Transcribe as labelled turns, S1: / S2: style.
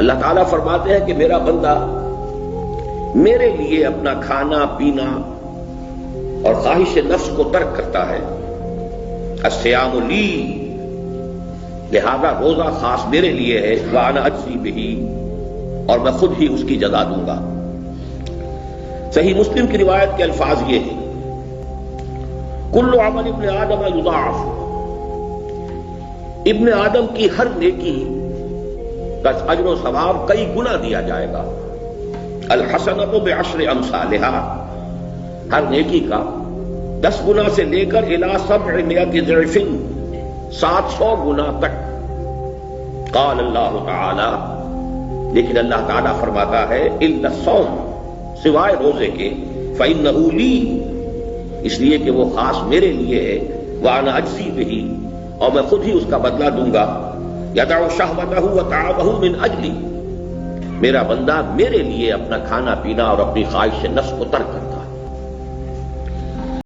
S1: اللہ تعالیٰ فرماتے ہیں کہ میرا بندہ میرے لیے اپنا کھانا پینا اور خواہش نفس کو ترک کرتا ہے. الصیام لی، لہذا روزہ خاص میرے لیے ہے. وانا اجزی بہ، اور میں خود ہی اس کی جزا دوں گا. صحیح مسلم کی روایت کے الفاظ یہ ہیں: کل عمل ابن آدم یضاعف، ابن آدم کی ہر نیکی کا اجر و ثواب کئی گنا دیا جائے گا. الحسنۃ بعشر امثالھا، ہر نیکی کا 10 گنا سے لے کر الی 700 ضعف، 700 گنا تک. قال اللہ تعالی، لیکن اللہ تعالیٰ فرماتا ہے الا الصوم، سوائے روزے کے. فإنہ لی، اس لیے کہ وہ خاص میرے لیے ہے. وأنا أجزي بہ، اور میں خود ہی اس کا بدلہ دوں گا. یدع شہوتہ وطعامہ من اجلی، میرا بندہ میرے لیے اپنا کھانا پینا اور اپنی خواہش نفس کو ترک کرتا